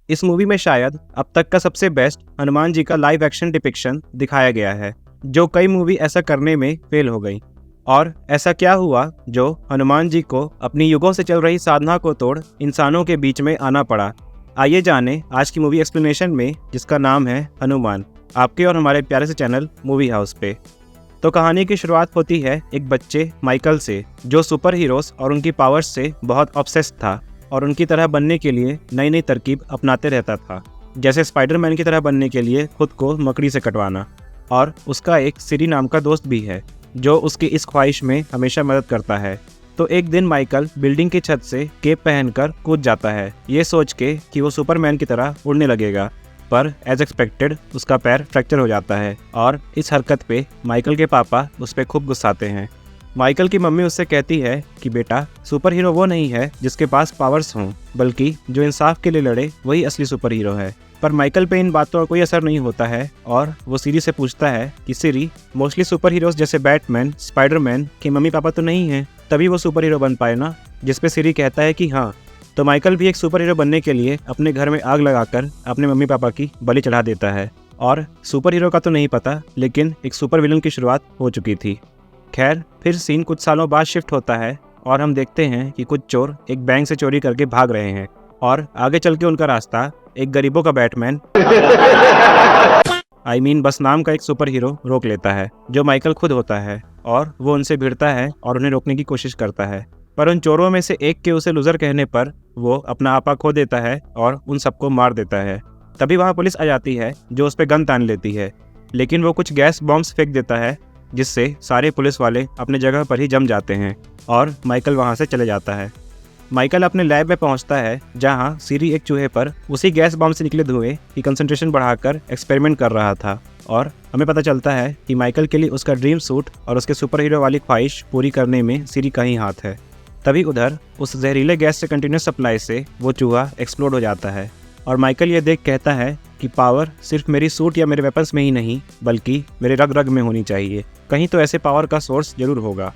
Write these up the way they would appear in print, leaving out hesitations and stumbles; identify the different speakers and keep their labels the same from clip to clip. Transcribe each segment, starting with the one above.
Speaker 1: इस मूवी में शायद अब तक का सबसे बेस्ट हनुमान जी का लाइव एक्शन डिपिक्शन दिखाया गया है, जो कई मूवी ऐसा करने में फेल हो गई। और ऐसा क्या हुआ जो हनुमान जी को अपनी युगों से चल रही साधना को तोड़ इंसानों के बीच में आना पड़ा। आइए जाने आज की मूवी एक्सप्लेनेशन में, जिसका नाम है हनुमान, आपके और हमारे प्यारे से चैनल मूवी हाउस पे। तो कहानी की शुरुआत होती है एक बच्चे माइकल से, जो सुपर हीरोज और उनकी पावर्स से बहुत ऑब्सेस्ड था और उनकी तरह बनने के लिए नई नई तरकीब अपनाते रहता था, जैसे स्पाइडरमैन की तरह बनने के लिए खुद को मकड़ी से कटवाना। और उसका एक सिरी नाम का दोस्त भी है जो उसकी इस ख्वाहिश में हमेशा मदद करता है। तो एक दिन माइकल बिल्डिंग की छत से केप पहनकर कूद जाता है, ये सोच के कि वो सुपरमैन की तरह उड़ने लगेगा, पर एज एक्सपेक्टेड उसका पैर फ्रैक्चर हो जाता है और इस हरकत पे माइकल के पापा उस पर खूब गुस्साते हैं। माइकल की मम्मी उससे कहती है कि बेटा, सुपर हीरो वो नहीं है जिसके पास पावर्स हों, बल्कि जो इंसाफ के लिए लड़े वही असली सुपर हीरो है। पर माइकल पे इन बातों का कोई असर नहीं होता है और वो सिरी से पूछता है कि सिरी, मोस्टली सुपर हीरोज जैसे बैटमैन, स्पाइडरमैन के मम्मी पापा तो नहीं हैं, तभी वो सुपर हीरो बन पाए ना? जिस पे सिरी कहता है कि हाँ। तो माइकल भी एक सुपर हीरो बनने के लिए अपने घर में आग लगाकर अपने मम्मी पापा की बलि चढ़ा देता है। और सुपर हीरो का तो नहीं पता, लेकिन एक सुपर विलन की शुरुआत हो चुकी थी। खैर, फिर सीन कुछ सालों बाद शिफ्ट होता है और हम देखते हैं कि कुछ चोर एक बैंक से चोरी करके भाग रहे हैं और आगे चल के उनका रास्ता एक गरीबों का बैटमैन बस नाम का एक सुपर हीरो रोक लेता है, जो माइकल खुद होता है। और वो उनसे भिड़ता है और उन्हें रोकने की कोशिश करता है, पर उन चोरों में से एक के उसे लूजर कहने पर वो अपना आपा खो देता है और उन सबको मार देता है। तभी वहाँ पुलिस आ जाती है जो उस पर गन तान लेती है, लेकिन वो कुछ गैस बॉम्ब्स फेंक देता है, जिससे सारे पुलिस वाले अपने जगह पर ही जम जाते हैं और माइकल वहाँ से चले जाता है। माइकल अपने लैब में पहुँचता है, जहाँ सिरी एक चूहे पर उसी गैस बॉम्ब से निकले धुएं की कंसंट्रेशन बढ़ाकर एक्सपेरिमेंट कर रहा था। और हमें पता चलता है कि माइकल के लिए उसका ड्रीम सूट और उसके सुपर हीरो वाली ख्वाहिश पूरी करने में सिरी का ही हाथ है। तभी उधर उस जहरीले गैस से कंटिन्यूस सप्लाई से वो चूहा एक्सप्लोड हो जाता है और माइकल ये देख कहता है कि पावर सिर्फ मेरी सूट या मेरे वेपन्स में ही नहीं, बल्कि मेरे रग रग में होनी चाहिए। कहीं तो ऐसे पावर का सोर्स जरूर होगा।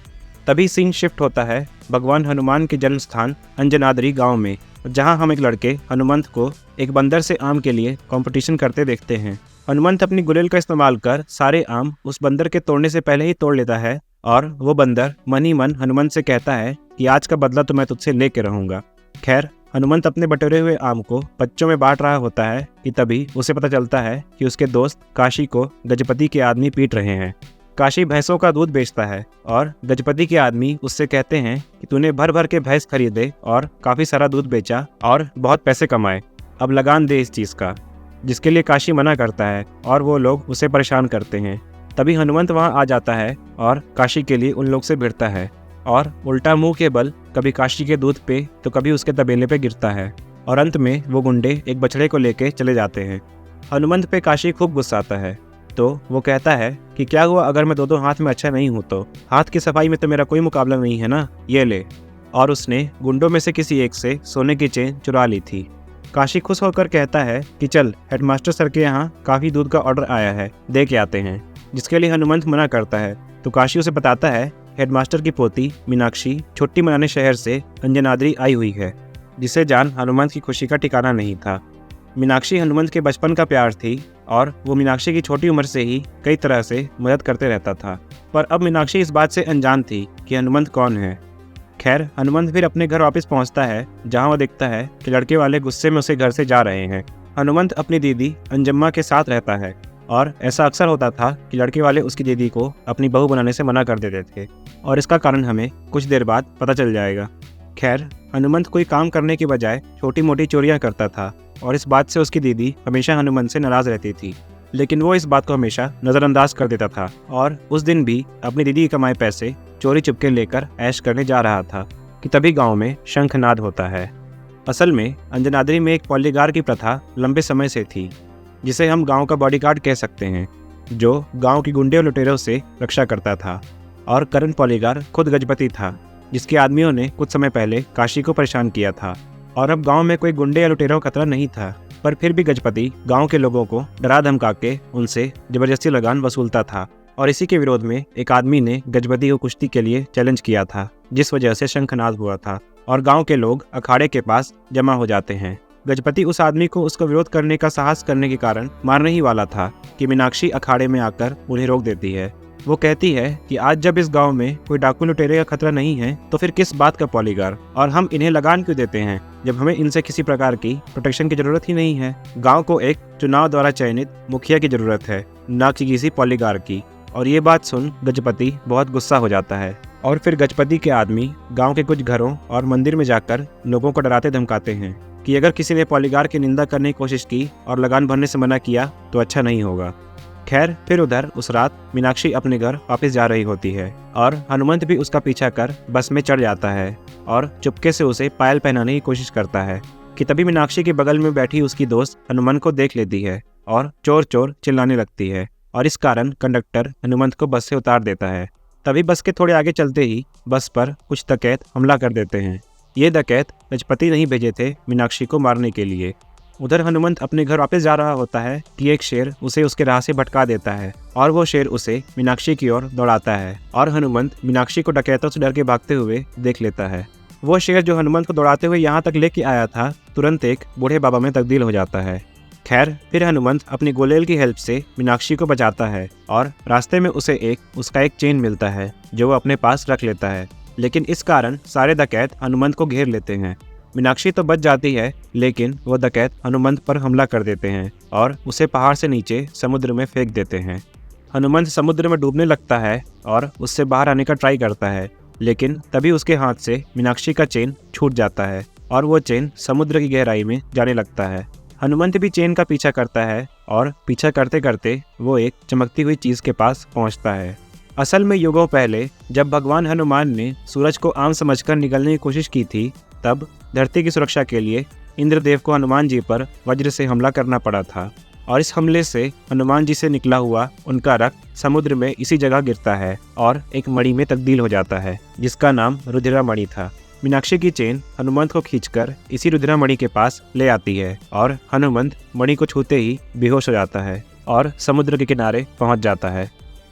Speaker 1: तभी सीन शिफ्ट होता है भगवान हनुमान के जन्म स्थान अंजनाद्री गांव में, जहां हम एक लड़के हनुमंत को एक बंदर से आम के लिए कंपटीशन करते देखते हैं। हनुमंत अपनी गुलेल का इस्तेमाल कर सारे आम उस बंदर के तोड़ने से पहले ही तोड़ लेता है और वो बंदर मन ही मन हनुमंत से कहता है कि आज का बदला तो मैं तुझसे लेके रहूंगा। खैर, हनुमंत अपने बटोरे हुए आम को बच्चों में बांट रहा होता है कि तभी उसे पता चलता है कि उसके दोस्त काशी को गजपति के आदमी पीट रहे हैं। काशी भैंसों का दूध बेचता है और गजपति के आदमी उससे कहते हैं कि तूने भर भर के भैंस खरीदे और काफी सारा दूध बेचा और बहुत पैसे कमाए, अब लगान दे इस चीज का। जिसके लिए काशी मना करता है और वो लोग उसे परेशान करते हैं। तभी हनुमंत वहां आ जाता है और काशी के लिए उन लोग से भिड़ता है और उल्टा मुंह के बल कभी काशी के दूध पे तो कभी उसके तबेले पे गिरता है और अंत में वो गुंडे एक बछड़े को लेके चले जाते हैं। हनुमंत पे काशी खूब गुस्साता है, तो वो कहता है कि क्या हुआ अगर मैं दो हाथ में अच्छा नहीं हूँ तो? हाथ की सफाई में तो मेरा कोई मुकाबला नहीं है ना, ये ले। और उसने गुंडों में से किसी एक से सोने की चेन चुरा ली थी। काशी खुश होकर कहता है कि चल, हेडमास्टर सर के यहाँ काफी दूध का ऑर्डर आया है, दे के आते हैं। जिसके लिए हनुमंत मना करता है, तो काशी उसे बताता है हेडमास्टर की पोती मीनाक्षी छुट्टी मनाने शहर से अंजनाद्री आई हुई है, जिसे जान हनुमंत की खुशी का ठिकाना नहीं था। मीनाक्षी हनुमंत के बचपन का प्यार थी और वो मीनाक्षी की छोटी उम्र से ही कई तरह से मदद करते रहता था, पर अब मीनाक्षी इस बात से अनजान थी कि हनुमंत कौन है। खैर, हनुमंत फिर अपने घर वापस पहुंचता है, जहां वो देखता है कि लड़के वाले गुस्से में उसे घर से जा रहे हैं। हनुमंत अपनी दीदी अंजम्मा के साथ रहता है और ऐसा अक्सर होता था कि लड़के वाले उसकी दीदी को अपनी बहू बनाने से मना कर देते थे और इसका कारण हमें कुछ देर बाद पता चल जाएगा। खैर, हनुमंत कोई काम करने की बजाय छोटी मोटी चोरियां करता था और इस बात से उसकी दीदी हमेशा हनुमंत से नाराज रहती थी, लेकिन वो इस बात को हमेशा नज़रअंदाज कर देता था और उस दिन भी अपनी दीदी के कमाए पैसे चोरी चुपके लेकर ऐश करने जा रहा था कि तभी गांव में शंखनाद होता है। असल में अंजनाद्री में एक पॉलीगार की प्रथा लंबे समय से थी, जिसे हम गांव का बॉडीगार्ड कह सकते हैं, जो गांव की गुंडे और लुटेरों से रक्षा करता था। और करण पॉलीगार खुद गजपति था, जिसके आदमियों ने कुछ समय पहले काशी को परेशान किया था। और अब गांव में कोई गुंडे या लुटेरों का खतरा नहीं था, पर फिर भी गजपति गांव के लोगों को डरा धमका के उनसे जबरदस्ती लगान वसूलता था। और इसी के विरोध में एक आदमी ने गजपति को कुश्ती के लिए चैलेंज किया था, जिस वजह से शंखनाद हुआ था और गांव के लोग अखाड़े के पास जमा हो जाते हैं। गजपति उस आदमी को उसका विरोध करने का साहस करने के कारण मारने ही वाला था कि मीनाक्षी अखाड़े में आकर उन्हें रोक देती है। वो कहती है कि आज जब इस गांव में कोई डाकू लुटेरे का खतरा नहीं है तो फिर किस बात का पॉलीगार, और हम इन्हें लगान क्यों देते हैं जब हमें इनसे किसी प्रकार की प्रोटेक्शन की जरूरत ही नहीं है। गांव को एक चुनाव द्वारा चयनित मुखिया की जरूरत है, न कि किसी पॉलीगार की। और ये बात सुन गजपति बहुत गुस्सा हो जाता है और फिर गजपति के आदमी गांव के कुछ घरों और मंदिर में जाकर लोगों को डराते धमकाते हैं कि अगर किसी ने पॉलीगार की निंदा करने की कोशिश की और लगान भरने से मना किया तो अच्छा नहीं होगा। खैर, फिर उधर उस रात मीनाक्षी अपने घर वापस जा रही होती है और हनुमंत भी उसका पीछा कर बस में चढ़ जाता है और चुपके से उसे पायल पहनाने की कोशिश करता है कि तभी मीनाक्षी के बगल में बैठी उसकी दोस्त हनुमंत को देख लेती है और चोर चोर चिल्लाने लगती है और इस कारण कंडक्टर हनुमंत को बस से उतार देता है। तभी बस के थोड़े आगे चलते ही बस पर कुछ डकैत हमला कर देते हैं। ये डकैत गजपति नहीं भेजे थे मीनाक्षी को मारने के लिए। उधर हनुमंत अपने घर वापस जा रहा होता है कि एक शेर उसे उसके राह से भटका देता है और वो शेर उसे मीनाक्षी की ओर दौड़ाता है और हनुमंत मीनाक्षी को डकैतों से डर के भागते हुए देख लेता है। वो शेर जो हनुमंत को दौड़ाते हुए यहाँ तक लेके आया था तुरंत एक बूढ़े बाबा में तब्दील हो जाता है। खैर, फिर हनुमंत अपनी गोलेल की हेल्प से मीनाक्षी को बचाता है और रास्ते में उसे उसका एक चेन मिलता है जो वो अपने पास रख लेता है। लेकिन इस कारण सारे डकैत हनुमंत को घेर लेते हैं। मीनाक्षी तो बच जाती है लेकिन वो डकैत हनुमंत पर हमला कर देते हैं और उसे पहाड़ से नीचे समुद्र में फेंक देते हैं। हनुमंत समुद्र में डूबने लगता है और उससे बाहर आने का ट्राई करता है, लेकिन तभी उसके हाथ से मीनाक्षी का चेन छूट जाता है और वो चेन समुद्र की गहराई में जाने लगता है। हनुमंत भी चेन का पीछा करता है और पीछा करते करते वो एक चमकती हुई चीज के पास पहुंचता है। असल में युगों पहले जब भगवान हनुमान ने सूरज को आम समझकर निगलने की कोशिश की थी, तब धरती की सुरक्षा के लिए इंद्रदेव को हनुमान जी पर वज्र से हमला करना पड़ा था और इस हमले से हनुमान जी से निकला हुआ उनका रक्त समुद्र में इसी जगह गिरता है और एक मणि में तब्दील हो जाता है जिसका नाम रुद्रा मणि था। मीनाक्षी की चेन हनुमंत को खींचकर इसी रुद्रा मणि के पास ले आती है और हनुमंत मणि को छूते ही बेहोश हो जाता है और समुद्र के किनारे पहुंच जाता है।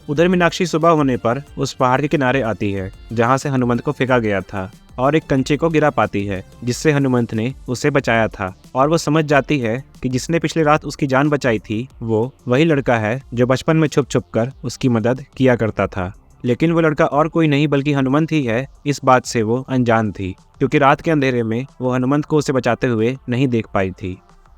Speaker 1: उधर मीनाक्षी सुबह होने पर उस पहाड़ के किनारे आती है जहां से हनुमंत को फेंका गया था और एक कंचे को गिरा पाती है जिससे हनुमंत ने उसे बचाया था और वो समझ जाती है कि जिसने पिछली रात उसकी जान बचाई थी वो वही लड़का है जो बचपन में छुप छुप कर उसकी मदद किया करता था। लेकिन वो लड़का और कोई नहीं बल्कि हनुमंत ही है। इस बात से वो अनजान थी क्योंकि रात के अंधेरे में वो हनुमंत को उसे बचाते हुए नहीं देख पाई थी।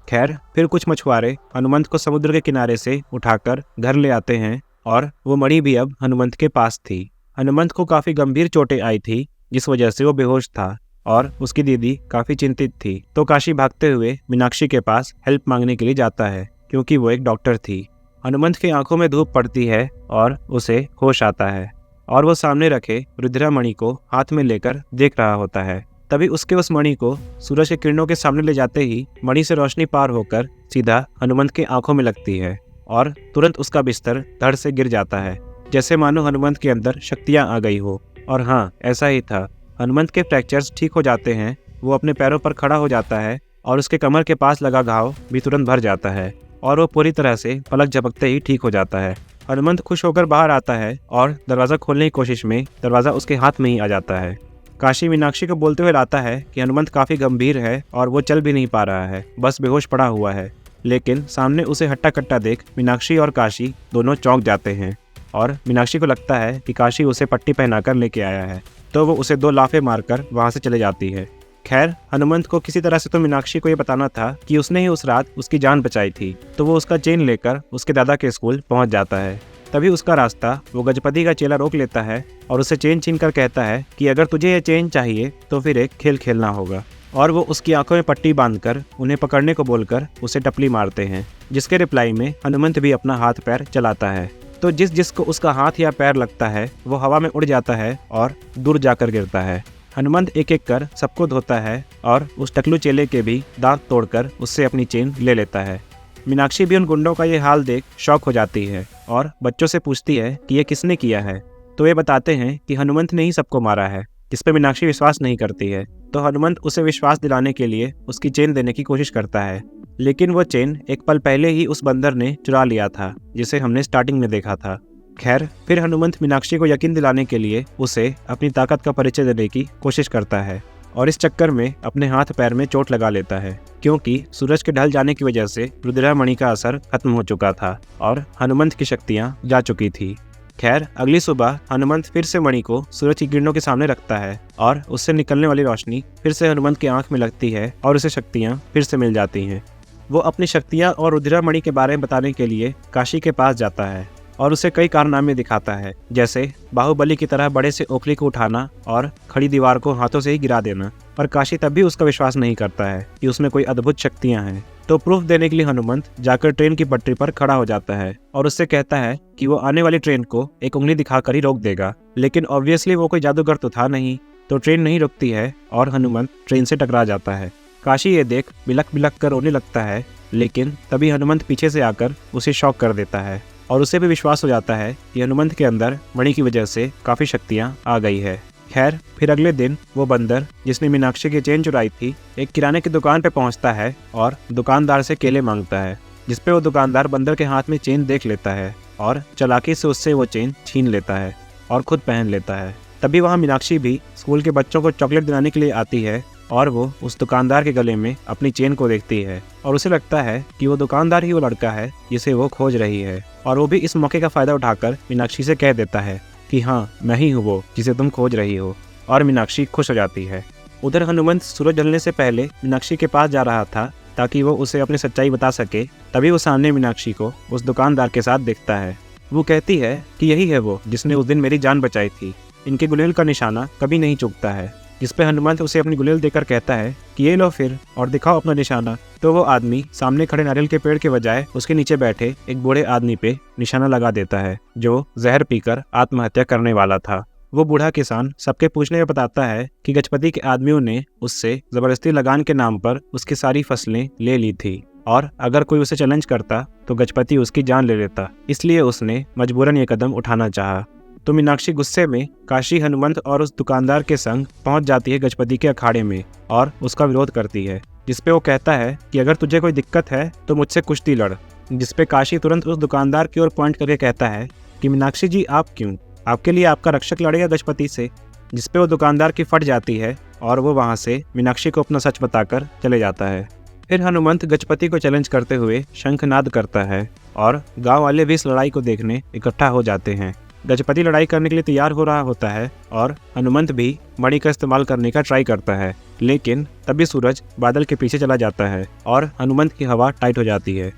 Speaker 1: खैर, फिर कुछ मछुआरे हनुमंत को समुद्र के किनारे से उठाकर घर ले आते हैं और वो मणि भी अब हनुमंत के पास थी। हनुमंत को काफी गंभीर चोटें आई थी जिस वजह से वो बेहोश था और उसकी दीदी काफी चिंतित थी, तो काशी भागते हुए मीनाक्षी के पास हेल्प मांगने के लिए जाता है क्योंकि वो एक डॉक्टर थी। हनुमंत की आंखों में धूप पड़ती है और उसे होश आता है और वो सामने रखे रुद्रा मणि को हाथ में लेकर देख रहा होता है। तभी उसके उस मणि को सूरज के किरणों के सामने ले जाते ही मणि से रोशनी पार होकर सीधा हनुमंत की आंखों में लगती है और तुरंत उसका बिस्तर धड़ से गिर जाता है, जैसे मानो हनुमंत के अंदर शक्तियां आ गई हो। और हाँ, ऐसा ही था। हनुमंत के फ्रैक्चर्स ठीक हो जाते हैं, वो अपने पैरों पर खड़ा हो जाता है और उसके कमर के पास लगा घाव भी तुरंत भर जाता है और वो पूरी तरह से पलक झपकते ही ठीक हो जाता है। हनुमंत खुश होकर बाहर आता है और दरवाज़ा खोलने की कोशिश में दरवाज़ा उसके हाथ में ही आ जाता है। काशी मीनाक्षी को बोलते हुए लाता है कि हनुमंत काफ़ी गंभीर है और वो चल भी नहीं पा रहा है, बस बेहोश पड़ा हुआ है। लेकिन सामने उसे हट्टा कट्टा देख मीनाक्षी और काशी दोनों चौंक जाते हैं और मीनाक्षी को लगता है कि काशी उसे पट्टी पहनाकर लेके आया है, तो वो उसे 2 लाफे मारकर वहाँ से चले जाती है। खैर, हनुमंत को किसी तरह से तो मीनाक्षी को ये बताना था कि उसने ही उस रात उसकी जान बचाई थी, तो वो उसका चेन लेकर उसके दादा के स्कूल पहुंच जाता है। तभी उसका रास्ता वो गजपति का चेला रोक लेता है और उसे चेन छीन कर कहता है कि अगर तुझे ये चेन चाहिए तो फिर एक खेल खेलना होगा, और वो उसकी आंखों में पट्टी बांधकर उन्हें पकड़ने को बोलकर उसे टपली मारते हैं, जिसके रिप्लाई में हनुमंत भी अपना हाथ पैर चलाता है। तो जिसको उसका हाथ या पैर लगता है वो हवा में उड़ जाता है और दूर जाकर गिरता है। हनुमंत एक एक कर सबको धोता है और उस टकलू चेले के भी दांत तोड़कर उससे अपनी चेन ले लेता है। मीनाक्षी भी उन गुंडों का ये हाल देख शॉक हो जाती है और बच्चों से पूछती है कि ये किसने किया है, तो वे बताते हैं कि हनुमंत ने ही सबको मारा है, जिस पर मीनाक्षी विश्वास नहीं करती है। तो हनुमंत उसे विश्वास दिलाने के लिए उसकी चेन देने की कोशिश करता है, लेकिन वो चेन एक पल पहले ही उस बंदर ने चुरा लिया था जिसे हमने स्टार्टिंग में देखा था। खैर, फिर हनुमंत मीनाक्षी को यकीन दिलाने के लिए उसे अपनी ताकत का परिचय देने की कोशिश करता है और इस चक्कर में अपने हाथ पैर में चोट लगा लेता है। क्योंकि सूरज के ढल जाने की वजह से रुद्रमणि का असर खत्म हो चुका था और हनुमंत की शक्तियां जा चुकी थी। खैर, अगली सुबह हनुमंत फिर से मणि को सूरज की किरणों के सामने रखता है और उससे निकलने वाली रोशनी फिर से हनुमंत की आंख में लगती है और उसे शक्तियां फिर से मिल जाती हैं। वो अपनी शक्तियां और रुद्रमणि के बारे में बताने के लिए काशी के पास जाता है और उसे कई कारनामे दिखाता है, जैसे बाहुबली की तरह बड़े से ओखली को उठाना और खड़ी दीवार को हाथों से ही गिरा देना। पर काशी तब भी उसका विश्वास नहीं करता है कि उसमें कोई अद्भुत शक्तियां हैं। तो प्रूफ देने के लिए हनुमंत जाकर ट्रेन की पटरी पर खड़ा हो जाता है और उससे कहता है कि वो आने वाली ट्रेन को एक उंगली दिखाकर ही रोक देगा। लेकिन ऑब्वियसली वो कोई जादूगर तो था नहीं, तो ट्रेन नहीं रुकती है और हनुमंत ट्रेन से टकरा जाता है। काशी ये देख बिलक बिलक कर रोने लगता है, लेकिन तभी हनुमंत पीछे से आकर उसे शॉक कर देता है और उसे भी विश्वास हो जाता है कि हनुमंत के अंदर मणि की वजह से काफी शक्तियां आ गई है। खैर, फिर अगले दिन वो बंदर जिसने मीनाक्षी की चेन चुराई थी एक किराने की दुकान पे पहुंचता है और दुकानदार से केले मांगता है, जिसपे वो दुकानदार बंदर के हाथ में चेन देख लेता है और चालाकी से उससे वो चेन छीन लेता है और खुद पहन लेता है। तभी वहाँ मीनाक्षी भी स्कूल के बच्चों को चॉकलेट दिलाने के लिए आती है और वो उस दुकानदार के गले में अपनी चेन को देखती है और उसे लगता है कि वो दुकानदार ही वो लड़का है जिसे वो खोज रही है। और वो भी इस मौके का फायदा उठाकर मीनाक्षी से कह देता है कि हाँ, मैं ही हूँ वो जिसे तुम खोज रही हो, और मीनाक्षी खुश हो जाती है। उधर हनुमंत सूरज ढलने से पहले मीनाक्षी के पास जा रहा था ताकि वो उसे अपनी सच्चाई बता सके। तभी वो सामने मीनाक्षी को उस दुकानदार के साथ देखता है। वो कहती है कि यही है वो जिसने उस दिन मेरी जान बचाई थी। इनके गुलेल का निशाना कभी नहीं चूकता है। जिसपे हनुमंत उसे अपनी गुलेल देकर कहता है कि ये लो फिर और दिखाओ अपना निशाना। तो वो आदमी सामने खड़े नारियल के पेड़ के बजाय उसके नीचे बैठे एक बूढ़े आदमी पे निशाना लगा देता है, जो जहर पीकर आत्महत्या करने वाला था। वो बूढ़ा किसान सबके पूछने में बताता है कि गजपति के आदमियों ने उससे जबरदस्ती लगान के नाम पर उसकी सारी फसलें ले ली थी और अगर कोई उसे चैलेंज करता तो गजपति उसकी जान ले लेता, इसलिए उसने मजबूरन ये कदम उठाना चाहा। तो मीनाक्षी गुस्से में काशी, हनुमंत और उस दुकानदार के संग पहुंच जाती है गजपति के अखाड़े में और उसका विरोध करती है, जिसपे वो कहता है कि अगर तुझे कोई दिक्कत है तो मुझसे कुश्ती लड़। जिसपे काशी तुरंत उस दुकानदार की ओर पॉइंट करके कहता है कि मीनाक्षी जी, आप क्यों, आपके लिए आपका रक्षक लड़ेगा गजपति से। जिसपे वो दुकानदार की फट जाती है और वो वहाँ से मीनाक्षी को अपना सच बताकर चले जाता है। फिर हनुमंत गजपति को चैलेंज करते हुए शंखनाद करता है और गाँव वाले भी इस लड़ाई को देखने इकट्ठा हो जाते हैं। गजपति लड़ाई करने के लिए तैयार हो रहा होता है और हनुमंत भी मणि का इस्तेमाल करने का ट्राई करता है, लेकिन तभी सूरज बादल के पीछे चला जाता है और हनुमंत की हवा टाइट हो जाती है।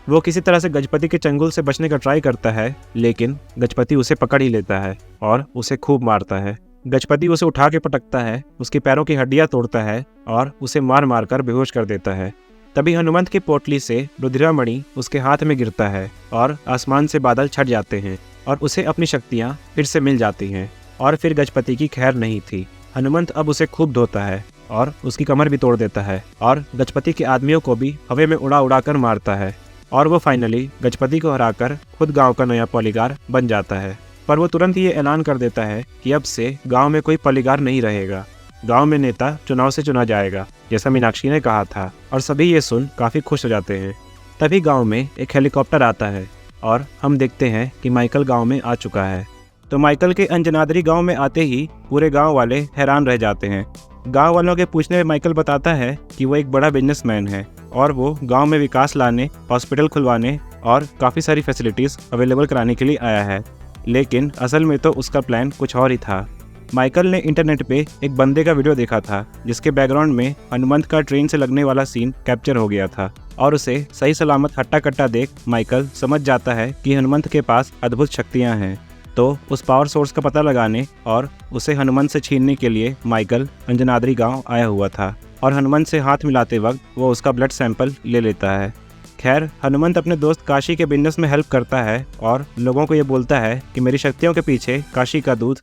Speaker 1: वो किसी तरह से गजपति के चंगुल से बचने का ट्राई करता है, लेकिन गजपति उसे पकड़ ही लेता है और उसे खूब मारता है। गजपति उसे उठा के पटकता है, उसके पैरों की हड्डियां तोड़ता है और उसे मार मार कर बेहोश कर देता है। तभी हनुमंत की पोटली से रुद्रमणि उसके हाथ में गिरता है और आसमान से बादल छट जाते हैं और उसे अपनी शक्तियां फिर से मिल जाती हैं और फिर गजपति की खैर नहीं थी। हनुमंत अब उसे खूब धोता है और उसकी कमर भी तोड़ देता है और गजपति के आदमियों को भी हवा में उड़ा उड़ा कर मारता है और वो फाइनली गजपति को हराकर खुद गांव का नया पॉलीगार बन जाता है। पर वो तुरंत ये ऐलान कर देता है कि अब से गांव में कोई पॉलीगार नहीं रहेगा, गांव में नेता चुनाव से चुना जाएगा, जैसा मीनाक्षी ने कहा था। और सभी ये सुन काफी खुश हो जाते हैं। तभी गांव में एक हेलीकॉप्टर आता है और हम देखते हैं कि माइकल गांव में आ चुका है। तो माइकल के अंजनाद्री गांव में आते ही पूरे गांव वाले हैरान रह जाते हैं। गांव वालों के पूछने में माइकल बताता है कि वो एक बड़ा बिजनेसमैन है और वो गांव में विकास लाने, हॉस्पिटल खुलवाने और काफ़ी सारी फैसिलिटीज़ अवेलेबल कराने के लिए आया है। लेकिन असल में तो उसका प्लान कुछ और ही था। माइकल ने इंटरनेट पे एक बंदे का वीडियो देखा था जिसके बैकग्राउंड में हनुमंत का ट्रेन से लगने वाला सीन कैप्चर हो गया था और उसे सही सलामत हट्टा कट्टा देख माइकल समझ जाता है कि हनुमंत के पास अद्भुत शक्तियां हैं। तो उस पावर सोर्स का पता लगाने और उसे हनुमंत से छीनने के लिए माइकल अंजनाद्री गांव आया हुआ था और हनुमंत से हाथ मिलाते वक्त वो उसका ब्लड सैंपल ले लेता है। खैर, हनुमंत अपने दोस्त काशी के बिजनेस में हेल्प करता है और लोगों को ये बोलता है कि मेरी शक्तियों के पीछे काशी का दूध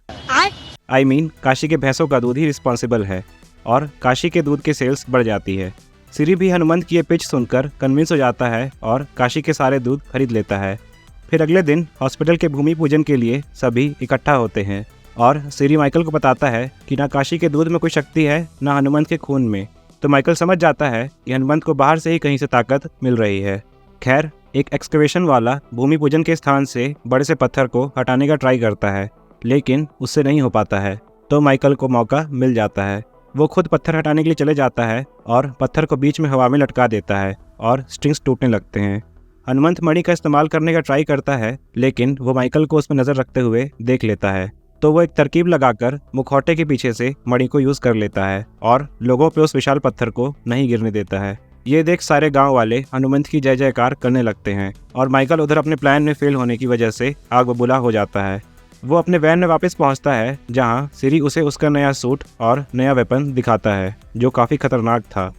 Speaker 1: काशी के भैंसों का दूध ही रिस्पॉन्सिबल है और काशी के दूध की सेल्स बढ़ जाती है। सिरी भी हनुमंत की ये पिच सुनकर कन्विंस हो जाता है और काशी के सारे दूध खरीद लेता है। फिर अगले दिन हॉस्पिटल के भूमि पूजन के लिए सभी इकट्ठा होते हैं और सिरी माइकल को बताता है कि ना काशी के दूध में कोई शक्ति है ना हनुमंत के खून में। तो माइकल समझ जाता है कि हनुमंत को बाहर से ही कहीं से ताकत मिल रही है। खैर, एक एक्सकवेशन वाला भूमि पूजन के स्थान से बड़े से पत्थर को हटाने का ट्राई करता है, लेकिन उससे नहीं हो पाता है। तो माइकल को मौका मिल जाता है। वो खुद पत्थर हटाने के लिए चले जाता है और पत्थर को बीच में हवा में लटका देता है और स्ट्रिंग्स टूटने लगते हैं। हनुमंत मणि का इस्तेमाल करने का ट्राई करता है, लेकिन वो माइकल को उसमें नजर रखते हुए देख लेता है। तो वो एक तरकीब लगाकर मुखौटे के पीछे से मणि को यूज कर लेता है और लोगों पे उस विशाल पत्थर को नहीं गिरने देता है। ये देख सारे गांव वाले हनुमंत की जय जयकार करने लगते हैं और माइकल उधर अपने प्लान में फेल होने की वजह से आग बबूला हो जाता है। वो अपने वैन में वापस पहुंचता है, जहां सिरी उसे उसका नया सूट और नया वेपन दिखाता है जो काफी खतरनाक था।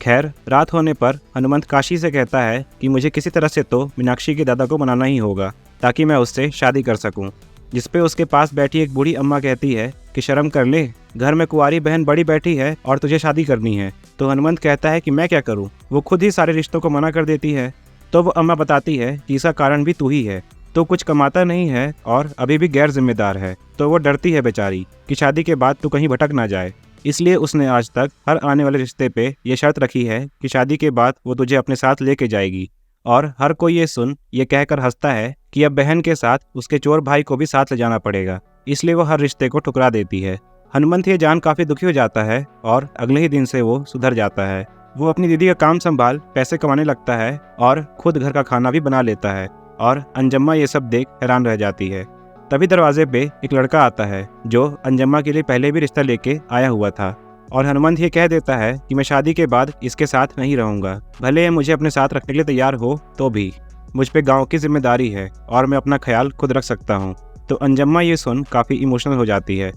Speaker 1: खैर, रात होने पर हनुमंत काशी से कहता है कि मुझे किसी तरह से तो मीनाक्षी के दादा को मनाना ही होगा ताकि मैं उससे शादी कर सकूं। जिसपे उसके पास बैठी एक बूढ़ी अम्मा कहती है कि शर्म कर ले, घर में कुंवारी बहन बड़ी बैठी है और तुझे शादी करनी है। तो हनुमंत कहता है कि मैं क्या करूं, वो खुद ही सारे रिश्तों को मना कर देती है। तो वो अम्मा बताती है कि इसका कारण भी तू ही है, तो कुछ कमाता नहीं है और अभी भी गैर जिम्मेदार है। तो वो डरती है बेचारी कि शादी के बाद तू कहीं भटक ना जाए, इसलिए उसने आज तक हर आने वाले रिश्ते पे ये शर्त रखी है कि शादी के बाद वो तुझे अपने साथ लेके जाएगी। और हर कोई ये सुन ये कहकर हंसता है कि अब बहन के साथ उसके चोर भाई को भी साथ ले जाना पड़ेगा, इसलिए वो हर रिश्ते को ठुकरा देती है। हनुमंत ये जान काफी दुखी हो जाता है और अगले ही दिन से वो सुधर जाता है। वो अपनी दीदी का काम संभाल पैसे कमाने लगता है और खुद घर का खाना भी बना लेता है और अंजम्मा ये सब देख हैरान रह जाती है। तभी दरवाजे पे एक लड़का आता है जो अंजम्मा के लिए पहले भी रिश्ता लेके आया हुआ था और हनुमंत ये कह देता है कि मैं शादी के बाद इसके साथ नहीं रहूंगा, भले ये मुझे अपने साथ रखने के लिए तैयार हो तो भी। मुझ पे गांव की जिम्मेदारी है और मैं अपना ख्याल खुद रख सकता हूँ। तो अंजम्मा ये सुन काफी इमोशनल हो जाती है।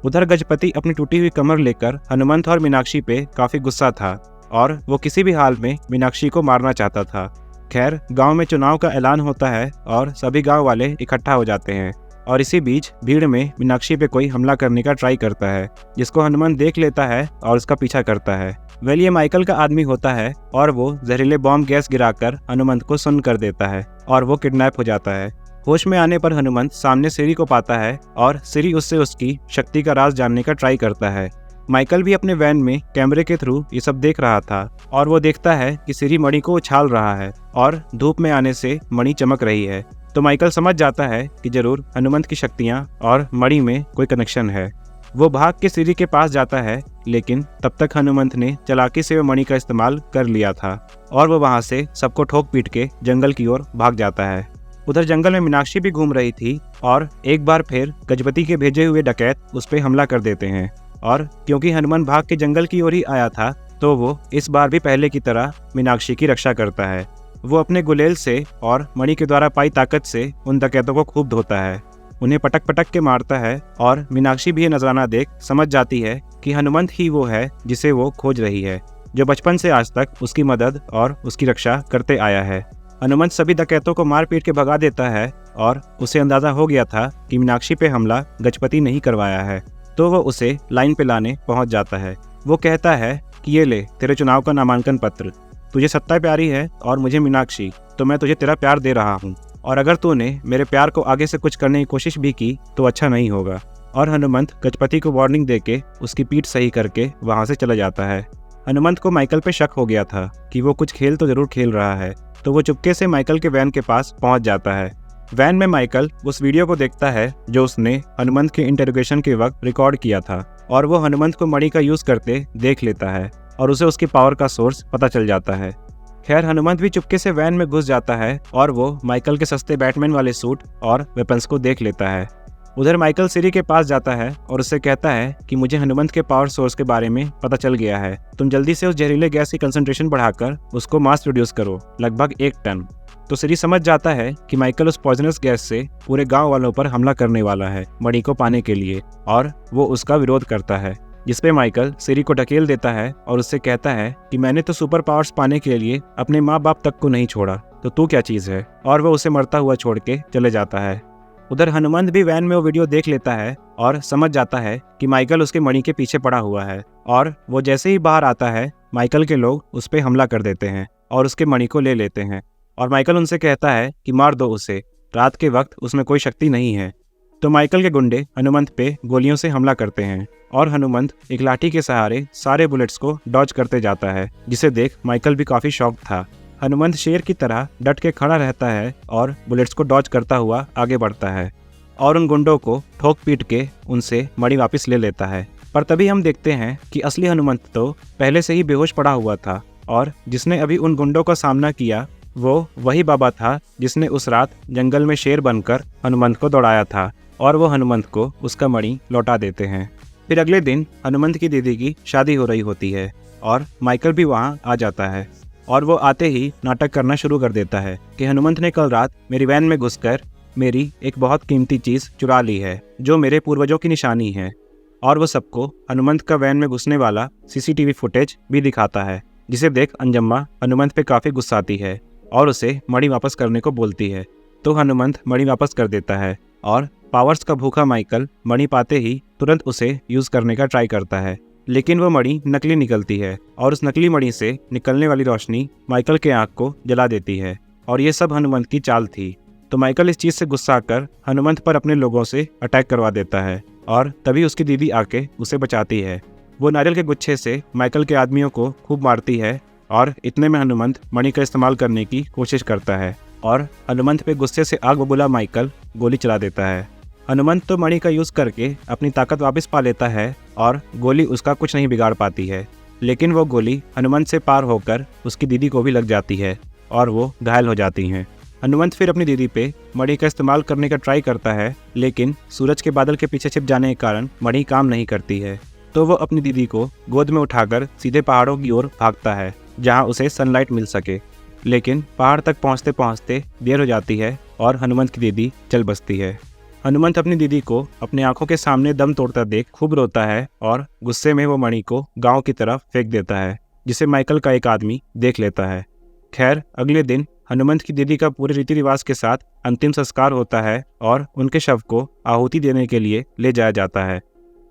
Speaker 1: उधर गजपति अपनी टूटी हुई कमर लेकर हनुमंत और मीनाक्षी पे काफी गुस्सा था और वो किसी भी हाल में मीनाक्षी को मारना चाहता था। खैर, गांव में चुनाव का ऐलान होता है और सभी गांव वाले इकट्ठा हो जाते हैं और इसी बीच भीड़ में मीनाक्षी पे कोई हमला करने का ट्राई करता है, जिसको हनुमंत देख लेता है और उसका पीछा करता है। वेल, ये माइकल का आदमी होता है और वो जहरीले बॉम्ब गैस गिराकर हनुमंत को सुन्न कर देता है और वो किडनैप हो जाता है। होश में आने पर हनुमंत सामने सिरी को पाता है और सिरी उससे उसकी शक्ति का राज जानने का ट्राई करता है। माइकल भी अपने वैन में कैमरे के थ्रू ये सब देख रहा था और वो देखता है कि सिरी मणि को उछाल रहा है और धूप में आने से मणि चमक रही है। तो माइकल समझ जाता है कि जरूर हनुमंत की शक्तियां और मणि में कोई कनेक्शन है। वो भाग के सिरी के पास जाता है, लेकिन तब तक हनुमंत ने चालाकी से मणि का इस्तेमाल कर लिया था और वो वहां से सबको ठोक पीट के जंगल की ओर भाग जाता है। उधर जंगल में मीनाक्षी भी घूम रही थी और एक बार फिर गजपति के भेजे हुए डकैत उस पर हमला कर देते हैं और क्योंकि हनुमंत भाग के जंगल की ओर ही आया था तो वो इस बार भी पहले की तरह मीनाक्षी की रक्षा करता है। वो अपने गुलेल से और मणि के द्वारा पाई ताकत से उन डकैतों को खूब धोता है, उन्हें पटक पटक के मारता है और मीनाक्षी भी ये नजराना देख समझ जाती है कि हनुमंत ही वो है जिसे वो खोज रही है, जो बचपन से आज तक उसकी मदद और उसकी रक्षा करते आया है। हनुमंत सभी डकैतों को मार पीट के भगा देता है और उसे अंदाजा हो गया था कि मीनाक्षी पे हमला गजपति नहीं करवाया है, तो वो उसे लाइन पे लाने पहुंच जाता है। वो कहता है कि ये ले तेरे चुनाव का नामांकन पत्र, तुझे सत्ता प्यारी है और मुझे मीनाक्षी, तो मैं तुझे तेरा प्यार दे रहा हूँ और अगर तूने मेरे प्यार को आगे से कुछ करने की कोशिश भी की तो अच्छा नहीं होगा। और हनुमंत गजपति को वार्निंग देके उसकी पीठ सही करके वहां से चला जाता है। हनुमंत को माइकल पे शक हो गया था कि वो कुछ खेल तो जरूर खेल रहा है, तो वो चुपके से माइकल के वैन के पास पहुंच जाता है। वैन में माइकल उस वीडियो को देखता है जो उसने हनुमंत के इंटरोगेशन के वक्त रिकॉर्ड किया था और वो हनुमंत को मणि का यूज करते देख लेता है और उसे उसकी पावर का सोर्स पता चल जाता है। खैर, हनुमंत भी चुपके से वैन में घुस जाता है और वो माइकल के सस्ते बैटमैन वाले सूट और वेपन्स को देख लेता है। उधर माइकल सिरी के पास जाता है और उससे कहता है कि मुझे हनुमंत के पावर सोर्स के बारे में पता चल गया है, तुम जल्दी से उस जहरीले गैस की कंसंट्रेशन बढ़ाकर उसको मास प्रोड्यूस करो, लगभग 1 टन। तो सिरी समझ जाता है कि माइकल उस पॉइजनस गैस से पूरे गांव वालों पर हमला करने वाला है मणि को पाने के लिए और वो उसका विरोध करता है, जिसपे माइकल सिरी को ढकेल देता है और उससे कहता है कि मैंने तो सुपर पावर्स पाने के लिए अपने माँ बाप तक को नहीं छोड़ा, तो तू क्या चीज है, और वो उसे मरता हुआ छोड़ के चले जाता है। उधर हनुमंत भी वैन में वो वीडियो देख लेता है और समझ जाता है कि माइकल उसके मणि के पीछे पड़ा हुआ है और वो जैसे ही बाहर आता है माइकल के लोग उस पर हमला कर देते हैं और उसके मणि को ले लेते हैं और माइकल उनसे कहता है कि मार दो उसे, रात के वक्त उसमें कोई शक्ति नहीं है। तो माइकल के गुंडे हनुमंत पे गोलियों से हमला करते हैं और हनुमंत एक लाठी के सहारे सारे बुलेट्स को डॉज करते जाता है, जिसे देख माइकल भी काफी शॉक था। हनुमंत शेर की तरह डट के खड़ा रहता है और बुलेट्स को डॉज करता हुआ आगे बढ़ता है और उन गुंडों को ठोक पीट के उनसे मणि वापस ले लेता है। पर तभी हम देखते हैं कि असली हनुमंत तो पहले से ही बेहोश पड़ा हुआ था और जिसने अभी उन गुंडों का सामना किया वो वही बाबा था जिसने उस रात जंगल में शेर बनकर हनुमंत को दौड़ाया था और वो हनुमंत को उसका मणि लौटा देते हैं। फिर अगले दिन हनुमंत की दीदी की शादी हो रही होती है और माइकल भी वहाँ आ जाता है और वो आते ही नाटक करना शुरू कर देता है कि हनुमंत ने कल रात मेरी वैन में घुसकर मेरी एक बहुत कीमती चीज़ चुरा ली है जो मेरे पूर्वजों की निशानी है। और वो सबको हनुमंत का वैन में घुसने वाला सीसीटीवी फुटेज भी दिखाता है, जिसे देख अंजम्मा हनुमंत पे काफ़ी गुस्साती है और उसे मणि वापस करने को बोलती है। तो हनुमंत मणि वापस कर देता है और पावर्स का भूखा माइकल मणि पाते ही तुरंत उसे यूज़ करने का ट्राई करता है, लेकिन वो मणि नकली निकलती है और उस नकली मणि से निकलने वाली रोशनी माइकल के आँख को जला देती है और ये सब हनुमंत की चाल थी। तो माइकल इस चीज़ से गुस्सा कर हनुमंत पर अपने लोगों से अटैक करवा देता है और तभी उसकी दीदी आके उसे बचाती है। वो नारियल के गुच्छे से माइकल के आदमियों को खूब मारती है और इतने में हनुमंत मणि का इस्तेमाल करने की कोशिश करता है और हनुमंत पे गुस्से से आग बबूला माइकल गोली चला देता है। हनुमंत तो मणि का यूज़ करके अपनी ताकत वापस पा लेता है और गोली उसका कुछ नहीं बिगाड़ पाती है, लेकिन वो गोली हनुमंत से पार होकर उसकी दीदी को भी लग जाती है और वो घायल हो जाती हैं। हनुमंत फिर अपनी दीदी पे मणि का इस्तेमाल करने का ट्राई करता है, लेकिन सूरज के बादल के पीछे छिप जाने के कारण मणि काम नहीं करती है। तो वो अपनी दीदी को गोद में उठाकर सीधे पहाड़ों की ओर भागता है जहाँ उसे सनलाइट मिल सके, लेकिन पहाड़ तक पहुँचते पहुँचते देर हो जाती है और हनुमंत की दीदी चल बसती है। हनुमंत अपनी दीदी को अपनी आंखों के सामने दम तोड़ता देख खूब रोता है और गुस्से में वो मणि को गांव की तरफ फेंक देता है, जिसे माइकल का एक आदमी देख लेता है। खैर अगले दिन हनुमंत की दीदी का पूरे रीति रिवाज के साथ अंतिम संस्कार होता है और उनके शव को आहुति देने के लिए ले जाया जाता है।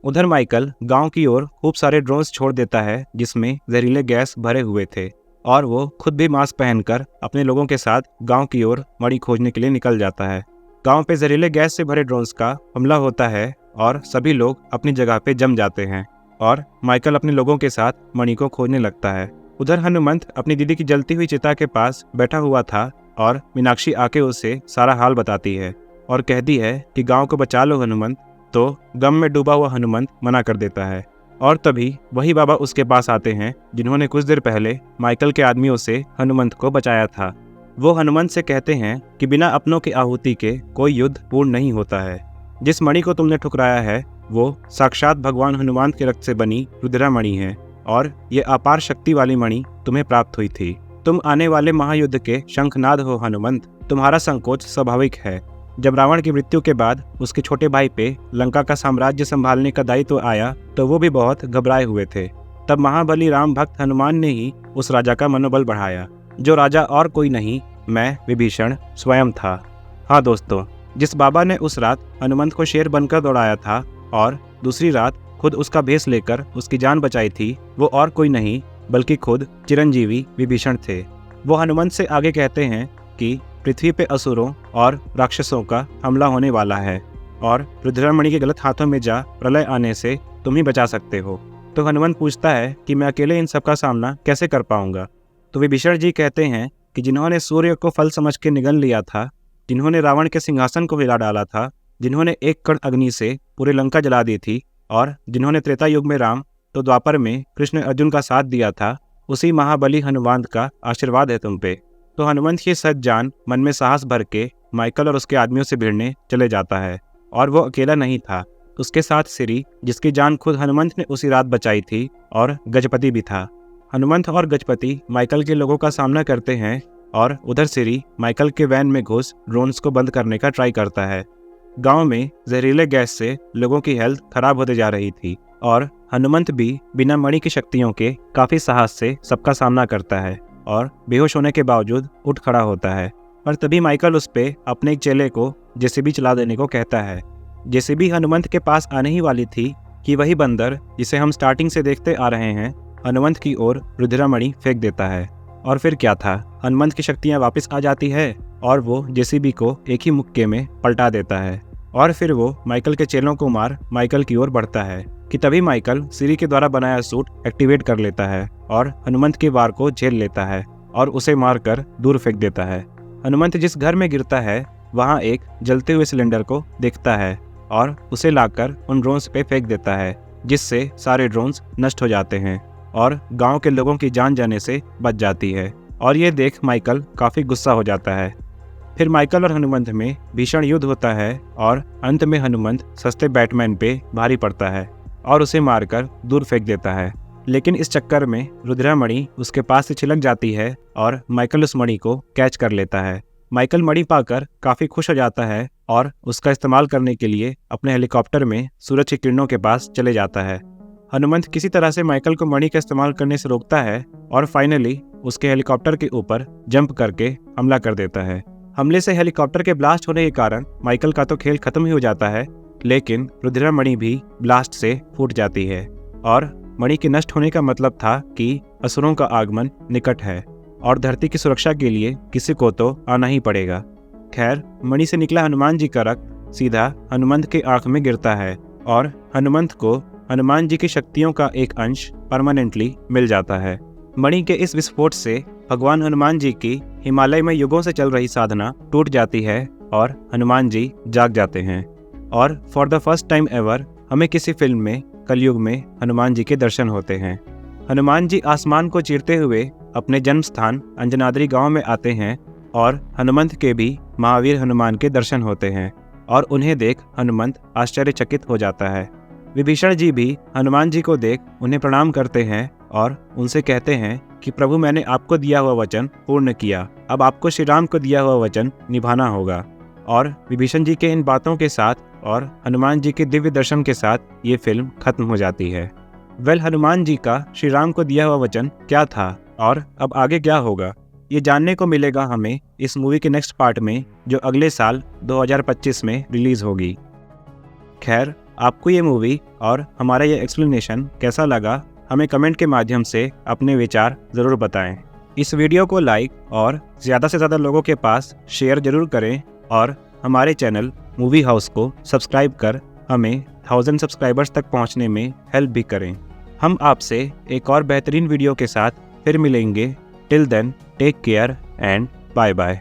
Speaker 1: उधर माइकल गांव की ओर खूब सारे ड्रोन्स छोड़ देता है जिसमें जहरीले गैस भरे हुए थे और वो खुद भी मास्क पहनकर अपने लोगों के साथ गांव की ओर मणि खोजने के लिए निकल जाता है। गांव पे जहरीले गैस से भरे ड्रोन्स का हमला होता है और सभी लोग अपनी जगह पे जम जाते हैं और माइकल अपने लोगों के साथ मणि को खोजने लगता है। उधर हनुमंत अपनी दीदी की जलती हुई चिता के पास बैठा हुआ था और मीनाक्षी आके उसे सारा हाल बताती है और कहती है कि गांव को बचा लो हनुमंत। तो गम में डूबा हुआ हनुमंत मना कर देता है और तभी वही बाबा उसके पास आते हैं जिन्होंने कुछ देर पहले माइकल के आदमियों से हनुमंत को बचाया था। वो हनुमंत से कहते हैं कि बिना अपनों की आहुति के कोई युद्ध पूर्ण नहीं होता है। जिस मणि को तुमने ठुकराया है वो साक्षात भगवान हनुमान के रक्त से बनी रुद्रा मणि है और ये अपार शक्ति वाली मणि तुम्हें प्राप्त हुई थी। तुम आने वाले महायुद्ध के शंखनाद हो हनुमंत। तुम्हारा संकोच स्वाभाविक है। जब रावण की मृत्यु के बाद उसके छोटे भाई पे लंका का साम्राज्य संभालने का दायित्व आया तो वो भी बहुत घबराए हुए थे। तब महाबली राम भक्त हनुमान ने ही उस राजा का मनोबल बढ़ाया, जो राजा और कोई नहीं मैं विभीषण स्वयं था। हाँ दोस्तों, जिस बाबा ने उस रात हनुमंत को शेर बनकर दौड़ाया था और दूसरी रात खुद उसका भेष लेकर उसकी जान बचाई थी, वो और कोई नहीं बल्कि खुद चिरंजीवी विभीषण थे। वो हनुमंत से आगे कहते हैं कि पृथ्वी पे असुरों और राक्षसों का हमला होने वाला है और रुद्रमणि के गलत हाथों में जा प्रलय आने से तुम ही बचा सकते हो। तो हनुमंत पूछता है कि मैं अकेले इन सब का सामना कैसे कर पाऊंगा। तो विभीषण जी कहते हैं कि जिन्होंने सूर्य को फल समझ के निगल लिया था, जिन्होंने रावण के सिंहासन को हिला डाला था, जिन्होंने एक कण अग्नि से पूरी लंका जला दी थी और जिन्होंने त्रेता युग में राम तो द्वापर में कृष्ण अर्जुन का साथ दिया था, उसी महाबली हनुमान का आशीर्वाद है तुम पे। तो हनुमंत की सच जान मन में साहस भर के माइकल और उसके आदमियों से भिड़ने चले जाता है और वो अकेला नहीं था, उसके साथ सिरी जिसकी जान खुद हनुमंत ने उसी रात बचाई थी और गजपति भी था। हनुमंत और गजपति माइकल के लोगों का सामना करते हैं और उधर सिरी माइकल के वैन में घुस ड्रोन्स को बंद करने का ट्राई करता है। गांव में जहरीले गैस से लोगों की हेल्थ खराब होते जा रही थी और हनुमंत भी बिना मणि की शक्तियों के काफी साहस से सबका सामना करता है और बेहोश होने के बावजूद उठ खड़ा होता है। और तभी माइकल उस पे अपने एक चेले को जेसीबी चला देने को कहता है। जेसीबी हनुमंत के पास आने ही वाली थी कि वही बंदर जिसे हम स्टार्टिंग से देखते आ रहे हैं हनुमंत की ओर रुद्रमणि फेंक देता है। और फिर क्या था, हनुमंत की शक्तियाँ वापस आ जाती है और वो जेसीबी को एक ही मुक्के में पलटा देता है और फिर वो माइकल के चेलों को मार माइकल की ओर बढ़ता है कि तभी माइकल सिरी के द्वारा बनाया सूट एक्टिवेट कर लेता है और हनुमंत के वार को झेल लेता है और उसे मारकर दूर फेंक देता है। हनुमंत जिस घर में गिरता है वहाँ एक जलते हुए सिलेंडर को देखता है और उसे लाकर उन ड्रोन्स पे फेंक देता है जिससे सारे ड्रोन्स नष्ट हो जाते हैं और गांव के लोगों की जान जाने से बच जाती है। और ये देख माइकल काफ़ी गुस्सा हो जाता है। फिर माइकल और हनुमंत में भीषण युद्ध होता है और अंत में हनुमंत सस्ते बैटमैन पे भारी पड़ता है और उसे मारकर दूर फेंक देता है। लेकिन इस चक्कर में रुद्रामणि उसके पास से छिलक जाती है और माइकल उस मणि को कैच कर लेता है। माइकल मणि पाकर काफ़ी खुश हो जाता है और उसका इस्तेमाल करने के लिए अपने हेलीकॉप्टर में सूरज की किरणों के पास चले जाता है। हनुमंत किसी तरह से माइकल को मणि का इस्तेमाल करने से रोकता है और फाइनली उसके हेलीकॉप्टर के ऊपर जंप करके हमला कर देता है। हमले से हेलीकॉप्टर के ब्लास्ट होने के कारण माइकल का तो खेल खत्म ही हो जाता है, लेकिन रुद्रामणि भी ब्लास्ट से फूट जाती है और मणि के नष्ट होने का मतलब था कि असुरों का आगमन निकट है और धरती की सुरक्षा के लिए किसी को तो आना ही पड़ेगा। खैर, मणि से निकला हनुमान जी का रक्त सीधा हनुमंत के आंख में गिरता है और हनुमंत को हनुमान जी की शक्तियों का एक अंश परमानेंटली मिल जाता है। मणि के इस विस्फोट से भगवान हनुमान जी की हिमालय में युगों से चल रही साधना टूट जाती है और हनुमान जी जाग जाते हैं और for the first time ever हमें किसी फिल्म में कलयुग में हनुमान जी के दर्शन होते हैं। हनुमान जी आसमान को चीरते हुए अपने जन्म स्थान अंजनाद्री गांव में आते हैं और हनुमंत के भी महावीर हनुमान के दर्शन होते हैं और उन्हें देख हनुमंत आश्चर्यचकित हो जाता है। विभीषण जी भी हनुमान जी को देख उन्हें प्रणाम करते हैं और उनसे कहते हैं कि प्रभु, मैंने आपको दिया हुआ वचन पूर्ण किया, अब आपको श्री राम को दिया हुआ वचन निभाना होगा। और विभीषण जी के इन बातों के साथ और हनुमान जी के दिव्य दर्शन के साथ ये फिल्म खत्म हो जाती है। हनुमान जी का श्री राम को दिया हुआ वचन क्या था और अब आगे क्या होगा, ये जानने को मिलेगा हमें इस मूवी के नेक्स्ट पार्ट में, जो अगले साल 2025 में रिलीज होगी। खैर, आपको ये मूवी और हमारा ये एक्सप्लेनेशन कैसा लगा, हमें कमेंट के माध्यम से अपने विचार ज़रूर बताएं। इस वीडियो को लाइक और ज़्यादा से ज़्यादा लोगों के पास शेयर ज़रूर करें और हमारे चैनल मूवी हाउस को सब्सक्राइब कर हमें 1000 सब्सक्राइबर्स तक पहुंचने में हेल्प भी करें। हम आपसे एक और बेहतरीन वीडियो के साथ फिर मिलेंगे। Till then, take care and bye bye.